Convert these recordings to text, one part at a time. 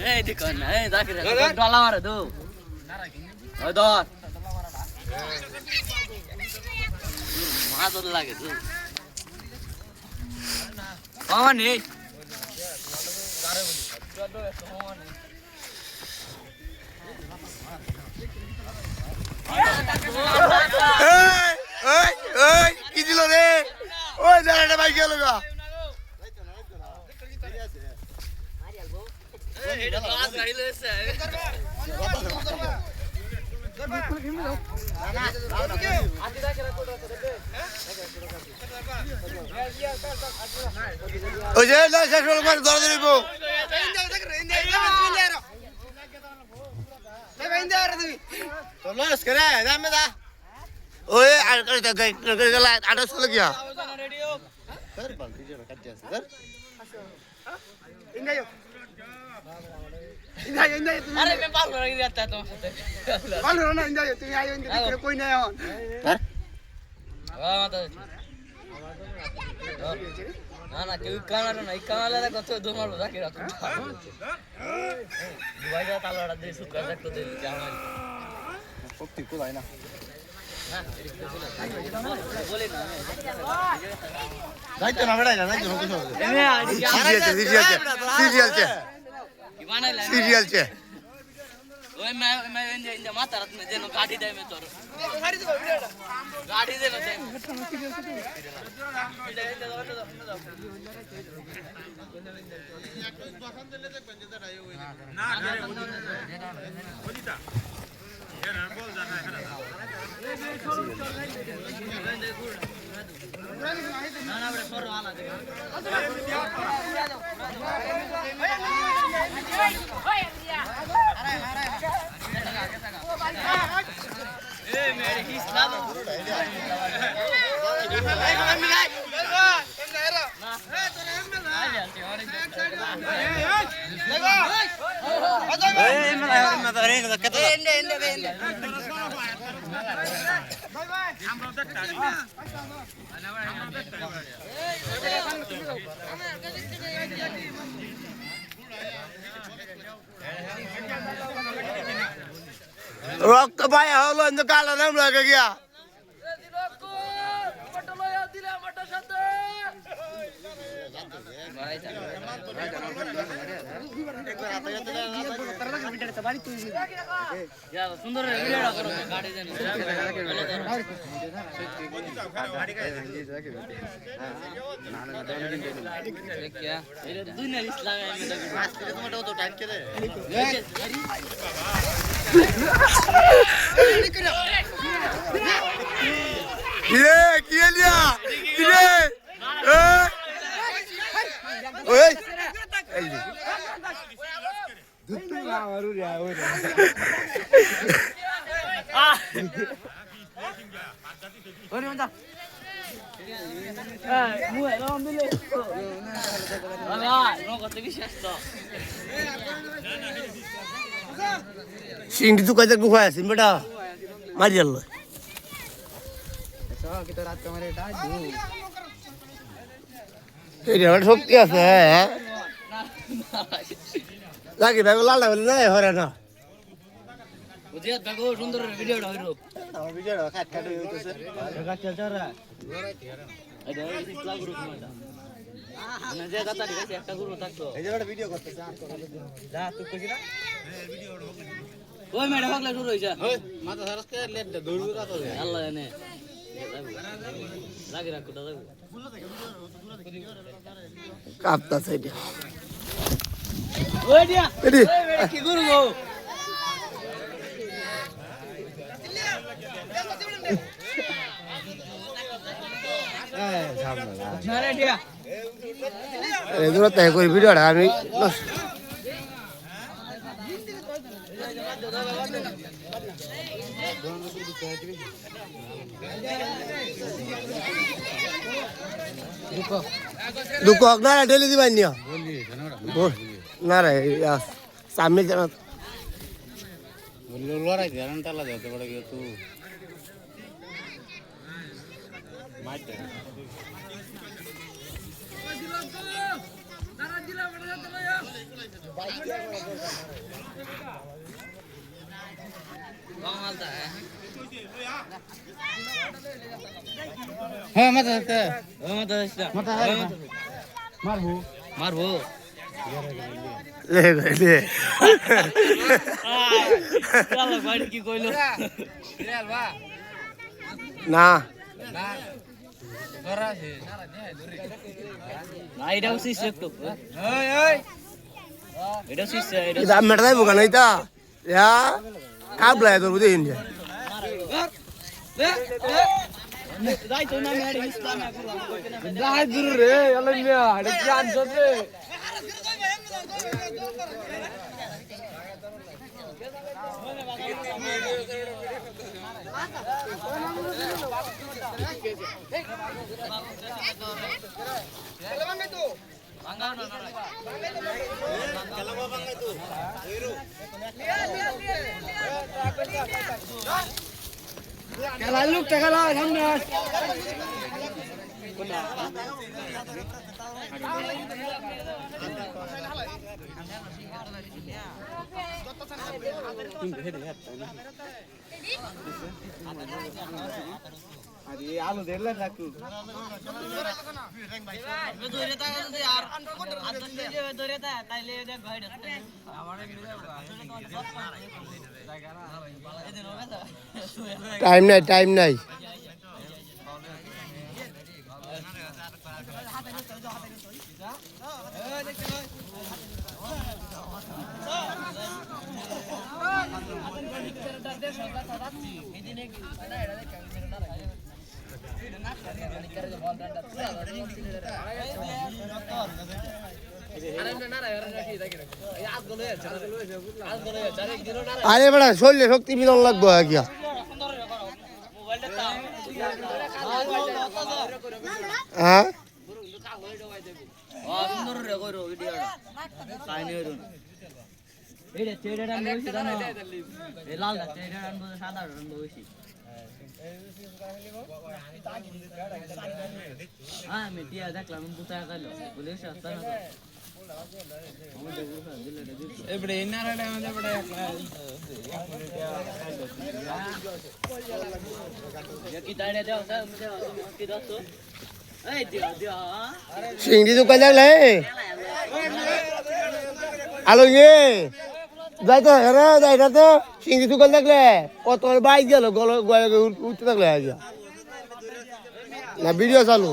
এই দেখুন এই জাকির ডলা মারে দো ওই ধর মাদর লাগে তো কমানি কি দিল রে ওই জায়গাটা ভাই গেল গা ওই যে শেষ হল মানে ধরে ধরিব ওই আটা চলে গিয়া আরে मैं पाल रही रहता है तुम्हारे साथ पाल रहा ना इंजा तुम आयो इंजा तेरे कोई नहीं है वाह माता ना ना क्यों काना ना ई काना ला कत दो मारो जाके रखो दुबई का तालवाड़ा दे सुका तक तो दे जामा সত্যি কোলাই না बोले ना যাইতো না বেড়াই না যাইতো না কিছু সিরিয়াল চে ओए मैं इंजा माता रात में देनो गाड़ी दे में तोर गाड़ी दे ना রক্ত পায় হলো কিন্তু কালো নাম লাগে গিয়া सुंदर गाड़ी সিংটি তো কাজে গুহায় আছেন বেটা মারিয়াল শক্তি আছে হ্যাঁ লাগি ভাই লাল বলে নাই হরে না বুঝিয়া দেখো সুন্দর ভিডিওটা হইলো আমার ভিডিওটা কাট কাট হইতেছে কাট চলরা এটা ইসলাম গ্রুপ মাটা না যে কথা দিছে একটা গ্রুপ থাকতো এই যে বড় ভিডিও করতেছে যা তুই কইছিস না ভিডিও ওই মেডা হগলা শুরু হইছে ওই মাথা সারসকে লেট দৌড়ু রাতো আল্লাহ জানে লাগি রাখুটা যাবো কাপতা সাইডে ওই দিয়া এডি কি করবো নারে দিয়া এই দূরত তাই করি ভিডিওটা আমি দুঃখ না ডেলি দিবাই নিয়া না রে সামনে জানা লড়াই ধ্যান টালা যেতে পারে গিয়ে তুই মাইতে হ্যাঁ মাথা মাথা মারবো মারবো লে লে বাড়ি কি কইলো না না এটা উচিত একটু এটা উচিত এটা মেটাই বোকা নাই তা ইয়া কাবলা তোর বুঝে ইন্ডিয়া যাই তো না মেরে ইসলাম যাই দূর রে আলো মিয়া এটা কি আনছ রে খেলা লোক খেলা সামনে আলু দেখলে থাকু ধরে তা আর আদন দিয়ে ধরে তা তাইলে এটা গাইড আছে টাইম নাই আরে বড়া শরীরে শক্তি মিলন লাগবো গিয়া হ্যাঁ সুন্দর রে কইরো ভিডিওটা কাহিনী হইরো না এইটা চেড়ে ডান বেশি জানো এই লালটা চেড়ে ডান বলে সাদা ডান বেশি হ্যাঁ আমি টিয়া দেখলাম বুতা গেল বলে সস্তা না এবারে এনারালে আমাদের বড় কি তাইলে দাও স্যার কি দাও এই দিও দিও সিংড়ি দোকান লাগলে আলো ইয়ে যাইতো হেরা যাইতা তো সিংড়ি দোকান লাগলে কত বাইক গেল গল উঠতে থাকলে আজা না ভিডিও চালু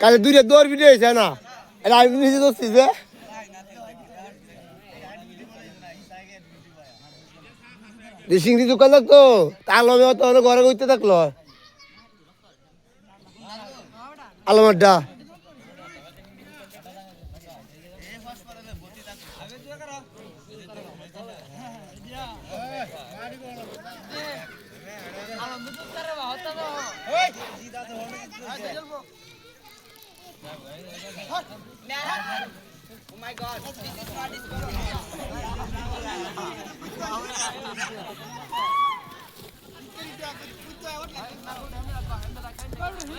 কালে দূরে দৌড় ভিডিও হয়েছে না আমি নিজে দোষছি যে সিংড়ি দোকান থাকতো তালমে অত ঘরে উঠতে থাকলো আলমারটা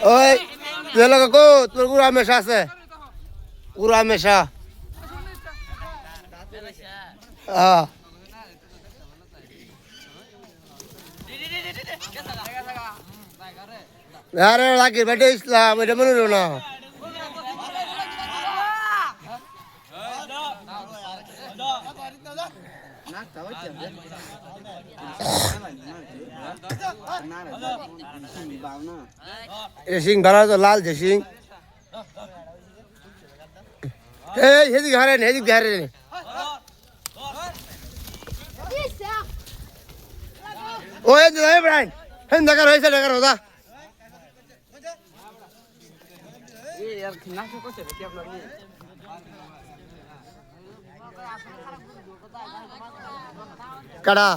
ওই তুই কাকু তোর গুড়া মেশা আছে গুড়া মেশা হ্যাঁ আরে লাগি বেটে ইসলাম এটা মনে রো না সিং ভাড়া তো লাল যে সিং এই হেদিক হারেন হেদিক হারেন ও এই যে ব্রাইন হেন দেখার হয়েছে দেখার হদা কাড়া